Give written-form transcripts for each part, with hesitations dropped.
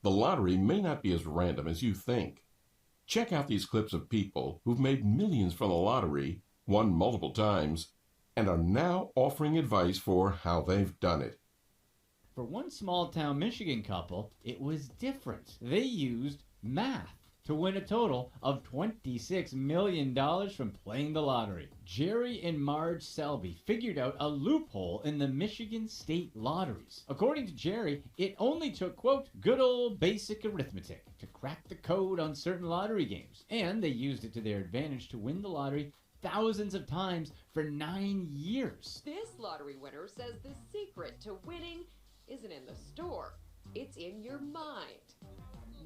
The lottery may not be as random as you think. Check out these clips of people who've made millions from the lottery, won multiple times, and are now offering advice for how they've done it. For one small-town Michigan couple, it was different. They used math to win a total of $26 million from playing the lottery. Jerry and Marge Selby figured out a loophole in the Michigan state lotteries. According to Jerry, it only took, quote, good old basic arithmetic to crack the code on certain lottery games. And they used it to their advantage to win the lottery thousands of times for 9 years. This lottery winner says the secret to winning isn't in the store, it's in your mind.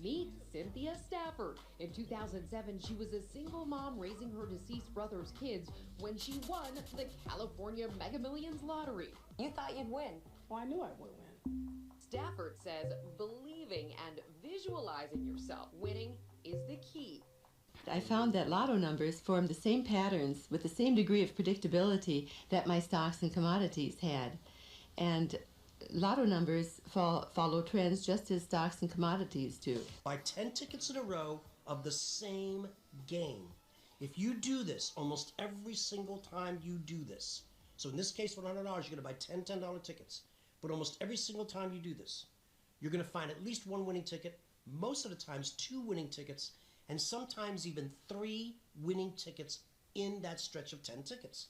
Meet Cynthia Stafford. In 2007, she was a single mom raising her deceased brother's kids when she won the California Mega Millions lottery. You thought you'd win. Well, I knew I would win. Stafford says believing and visualizing yourself winning is the key. I found that lotto numbers formed the same patterns with the same degree of predictability that my stocks and commodities had. And lotto numbers follow trends just as stocks and commodities do. Buy 10 tickets in a row of the same game. If you do this almost every single time you do this, so in this case, $100, you're going to buy 10 $10 tickets. But almost every single time you do this, you're going to find at least one winning ticket, most of the times 2 winning tickets, and sometimes even 3 winning tickets in that stretch of 10 tickets.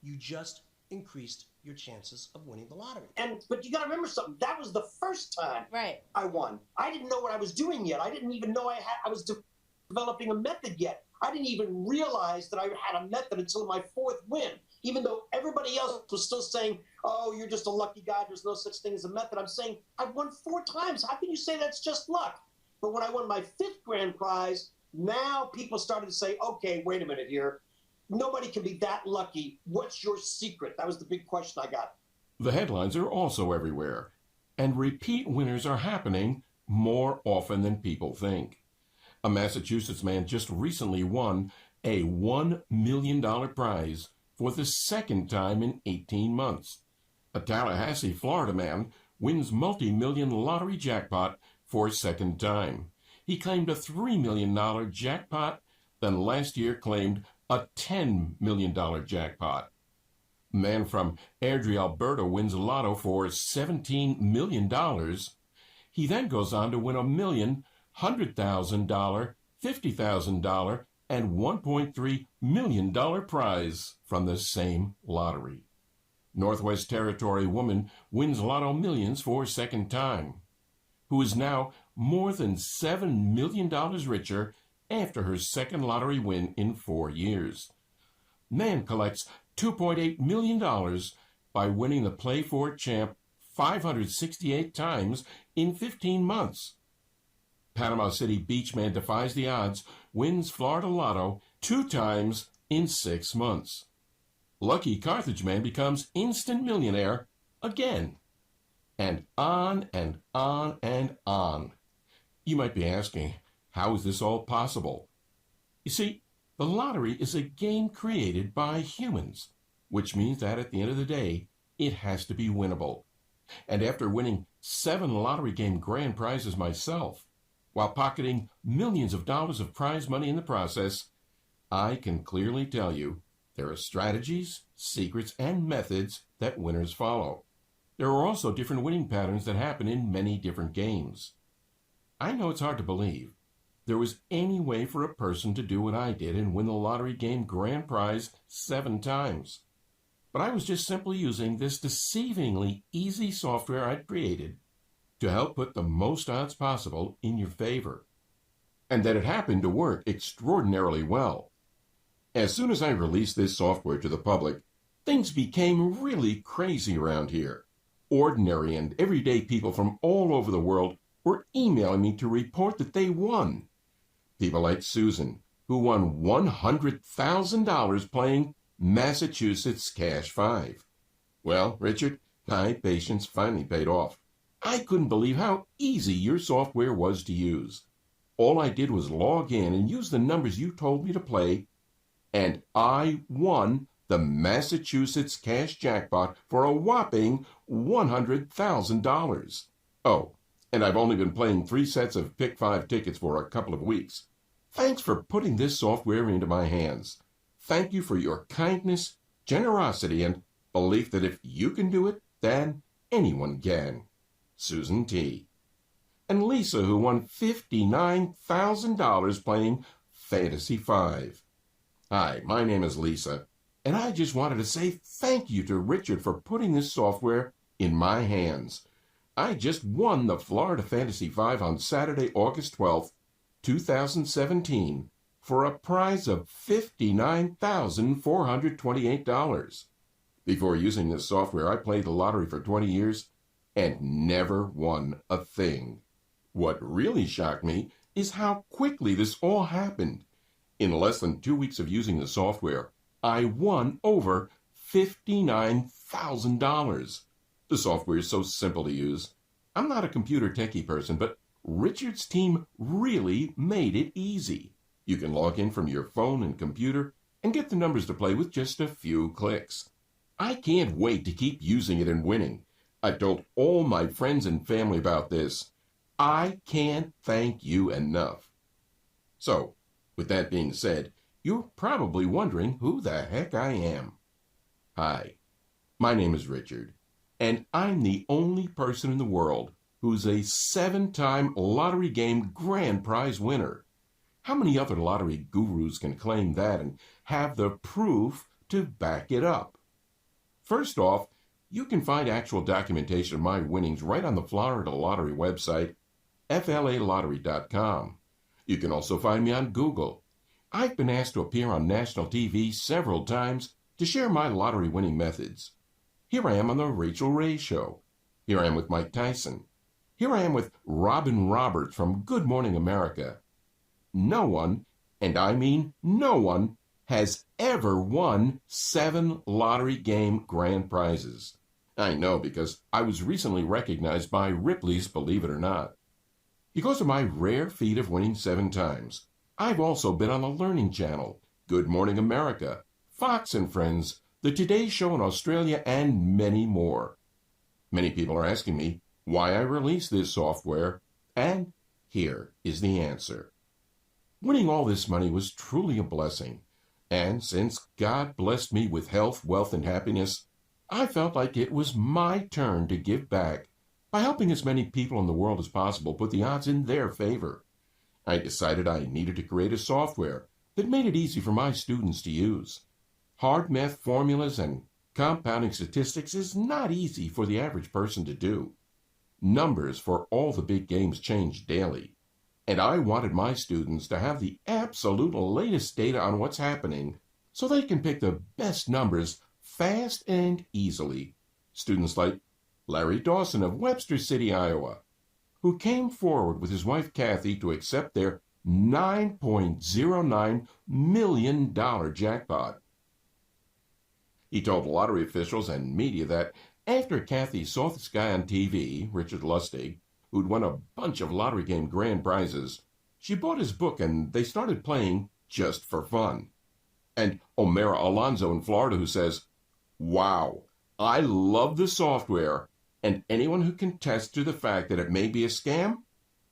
You just increased your chances of winning the lottery. But you got to remember something. That was the first time I won. I didn't know what I was doing yet. I didn't even know I was developing a method yet. I didn't even realize that I had a method until my 4th win. Even though everybody else was still saying, oh, you're just a lucky guy. There's no such thing as a method. I'm saying I've won 4 times. How can you say that's just luck? But when I won my 5th grand prize, now people started to say, okay, wait a minute here. Nobody can be that lucky. What's your secret? That was the big question I got. The headlines are also everywhere, and repeat winners are happening more often than people think. A Massachusetts man just recently won a $1 million prize for the 2nd time in 18 months. A Tallahassee, Florida man wins multi-million lottery jackpot for a 2nd time. He claimed a $3 million jackpot, then last year claimed a $10 million jackpot. A man from Airdrie, Alberta wins lotto for $17 million. He then goes on to win $1 million, $100,000, $50,000, and $1.3 million prize from the same lottery. Northwest Territory woman wins Lotto Millions for a 2nd time, who is now more than $7 million richer after her 2nd lottery win in 4 years. Man collects $2.8 million by winning the Play For It champ 568 times in 15 months. Panama City Beach man defies the odds, wins Florida Lotto 2 times in 6 months. Lucky Carthage man becomes instant millionaire again. And on and on and on. You might be asking, how is this all possible? You see, the lottery is a game created by humans, which means that at the end of the day, it has to be winnable. And after winning 7 lottery game grand prizes myself, while pocketing millions of dollars of prize money in the process, I can clearly tell you there are strategies, secrets, and methods that winners follow. There are also different winning patterns that happen in many different games. I know it's hard to believe there was any way for a person to do what I did and win the lottery game grand prize 7 times. But I was just simply using this deceivingly easy software I'd created to help put the most odds possible in your favor. And that it happened to work extraordinarily well. As soon as I released this software to the public, things became really crazy around here. Ordinary and everyday people from all over the world were emailing me to report that they won. People like Susan, who won $100,000 playing Massachusetts Cash 5. Well, Richard, my patience finally paid off. I couldn't believe how easy your software was to use. All I did was log in and use the numbers you told me to play, and I won the Massachusetts Cash Jackpot for a whopping $100,000. Oh, and I've only been playing 3 sets of Pick 5 tickets for a couple of weeks. Thanks for putting this software into my hands. Thank you for your kindness, generosity, and belief that if you can do it, then anyone can. Susan T. And Lisa, who won $59,000 playing Fantasy 5. Hi, my name is Lisa, and I just wanted to say thank you to Richard for putting this software in my hands. I just won the Florida Fantasy 5 on Saturday, August 12th, 2017, for a prize of $59,428. Before using this software, I played the lottery for 20 years and never won a thing. What really shocked me is how quickly this all happened. In less than 2 weeks of using the software, I won over $59,000. The software is so simple to use. I'm not a computer techie person, but Richard's team really made it easy. You can log in from your phone and computer and get the numbers to play with just a few clicks. I can't wait to keep using it and winning. I've told all my friends and family about this. I can't thank you enough. So, with that being said, you're probably wondering who the heck I am. Hi, my name is Richard, and I'm the only person in the world who's a 7-time lottery game grand prize winner. How many other lottery gurus can claim that and have the proof to back it up? First off, you can find actual documentation of my winnings right on the Florida Lottery website, flalottery.com. You can also find me on Google. I've been asked to appear on national TV several times to share my lottery winning methods. Here I am on The Rachel Ray Show. Here I am with Mike Tyson. Here I am with Robin Roberts from Good Morning America. No one, and I mean no one, has ever won 7 lottery game grand prizes. I know because I was recently recognized by Ripley's Believe It or Not. Because of my rare feat of winning 7 times, I've also been on the Learning Channel, Good Morning America, Fox and Friends, The Today Show in Australia, and many more. Many people are asking me why I released this software, and here is the answer. Winning all this money was truly a blessing, and since God blessed me with health, wealth, and happiness, I felt like it was my turn to give back by helping as many people in the world as possible put the odds in their favor. I decided I needed to create a software that made it easy for my students to use. Hard math formulas and compounding statistics is not easy for the average person to do. Numbers for all the big games change daily, and I wanted my students to have the absolute latest data on what's happening so they can pick the best numbers fast and easily. Students like Larry Dawson of Webster City, Iowa, who came forward with his wife Kathy to accept their $9.09 million jackpot. He told lottery officials and media that after Kathy saw this guy on TV, Richard Lustig, who'd won a bunch of lottery game grand prizes, she bought his book and they started playing just for fun. And Omera Alonso in Florida who says, "Wow, I love the software, and anyone who can attest to the fact that it may be a scam,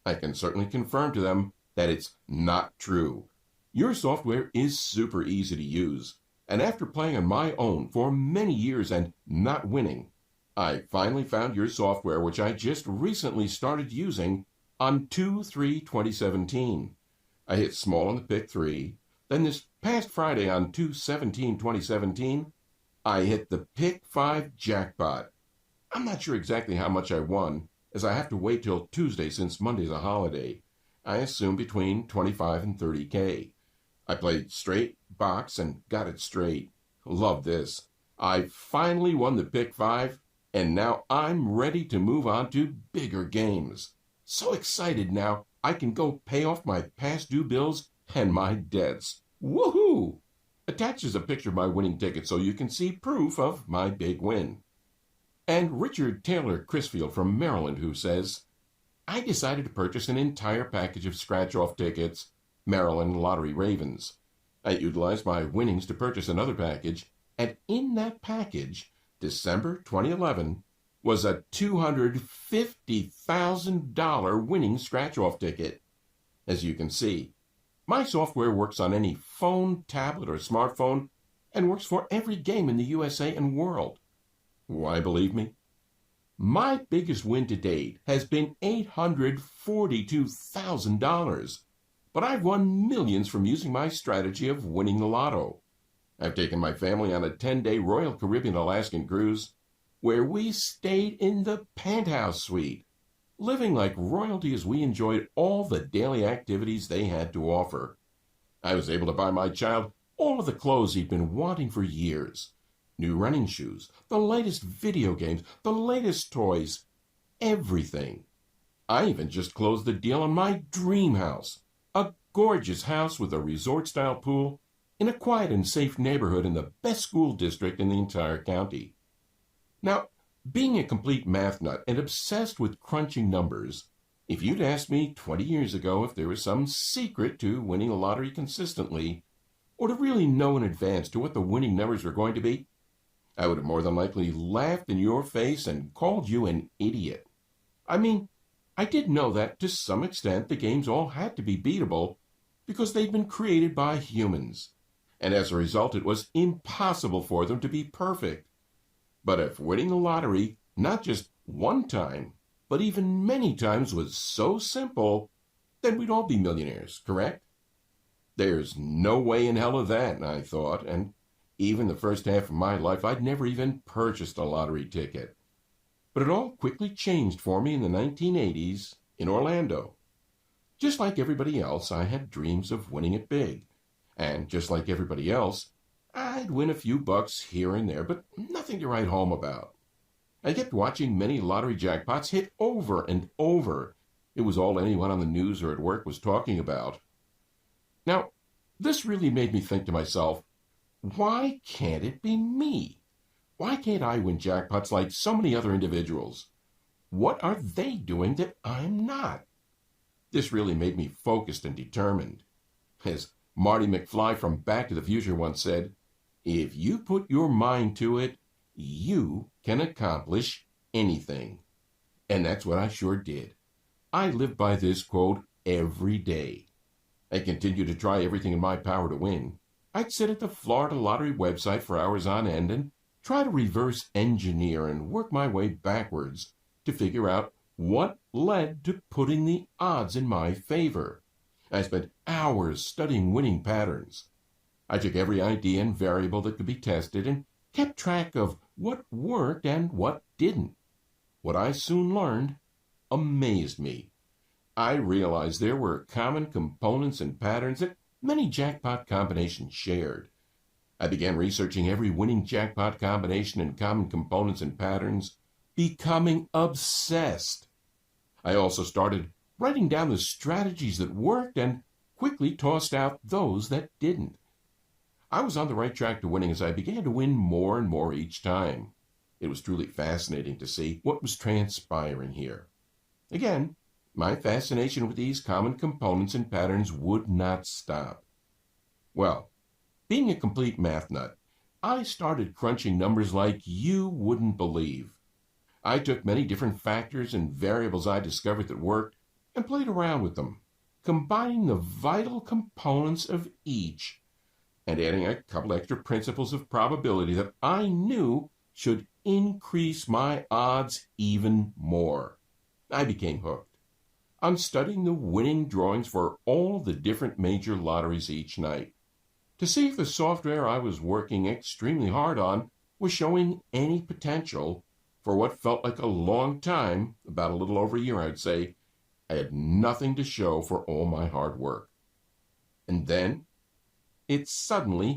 I can certainly confirm to them that it's not true. Your software is super easy to use, and after playing on my own for many years and not winning, I finally found your software, which I just recently started using on 2/3/2017. I hit small on the pick 3. Then this past Friday on 2/17/2017, I hit the pick 5 jackpot. I'm not sure exactly how much I won, as I have to wait till Tuesday since Monday's a holiday. I assume between 25 and 30K. I played straight, box, and got it straight. Love this. I finally won the pick 5, and now I'm ready to move on to bigger games. So excited now, I can go pay off my past due bills and my debts. Woohoo! Attached is a picture of my winning ticket so you can see proof of my big win. And Richard Taylor Crisfield from Maryland who says, I decided to purchase an entire package of scratch-off tickets, Maryland Lottery Ravens. I utilized my winnings to purchase another package, and in that package, December 2011, was a $250,000 winning scratch-off ticket. As you can see, my software works on any phone, tablet, or smartphone and works for every game in the USA and world. Why believe me? My biggest win to date has been $842,000, but I've won millions from using my strategy of winning the lotto. I've taken my family on a 10-day Royal Caribbean Alaskan cruise where we stayed in the penthouse suite, living like royalty as we enjoyed all the daily activities they had to offer. I was able to buy my child all of the clothes he'd been wanting for years. New running shoes, the latest video games, the latest toys, everything. I even just closed the deal on my dream house, a gorgeous house with a resort-style pool in a quiet and safe neighborhood in the best school district in the entire county. Now, being a complete math nut and obsessed with crunching numbers, if you'd asked me 20 years ago if there was some secret to winning the lottery consistently, or to really know in advance to what the winning numbers were going to be, I would have more than likely laughed in your face and called you an idiot. I mean, I did know that to some extent the games all had to be beatable because they'd been created by humans, and as a result it was impossible for them to be perfect. But if winning the lottery, not just one time, but even many times was so simple, then we'd all be millionaires, correct? There's no way in hell of that, I thought, and even the first half of my life, I'd never even purchased a lottery ticket. But it all quickly changed for me in the 1980s in Orlando. Just like everybody else, I had dreams of winning it big. And just like everybody else, I'd win a few bucks here and there, but nothing to write home about. I kept watching many lottery jackpots hit over and over. It was all anyone on the news or at work was talking about. Now, this really made me think to myself, why can't it be me? Why can't I win jackpots like so many other individuals? What are they doing that I'm not? This really made me focused and determined. As Marty McFly from Back to the Future once said, if you put your mind to it, you can accomplish anything. And that's what I sure did. I live by this quote every day. I continue to try everything in my power to win. I'd sit at the Florida Lottery website for hours on end and try to reverse engineer and work my way backwards to figure out what led to putting the odds in my favor. I spent hours studying winning patterns. I took every idea and variable that could be tested and kept track of what worked and what didn't. What I soon learned amazed me. I realized there were common components and patterns that many jackpot combinations shared. I began researching every winning jackpot combination and common components and patterns, becoming obsessed. I also started writing down the strategies that worked and quickly tossed out those that didn't. I was on the right track to winning as I began to win more and more each time. It was truly fascinating to see what was transpiring here. Again, my fascination with these common components and patterns would not stop. Well, being a complete math nut, I started crunching numbers like you wouldn't believe. I took many different factors and variables I discovered that worked and played around with them, combining the vital components of each and adding a couple extra principles of probability that I knew should increase my odds even more. I became hooked on studying the winning drawings for all the different major lotteries each night to see if the software I was working extremely hard on was showing any potential. For what felt like a long time, about a little over a year I'd say, I had nothing to show for all my hard work. And then it suddenly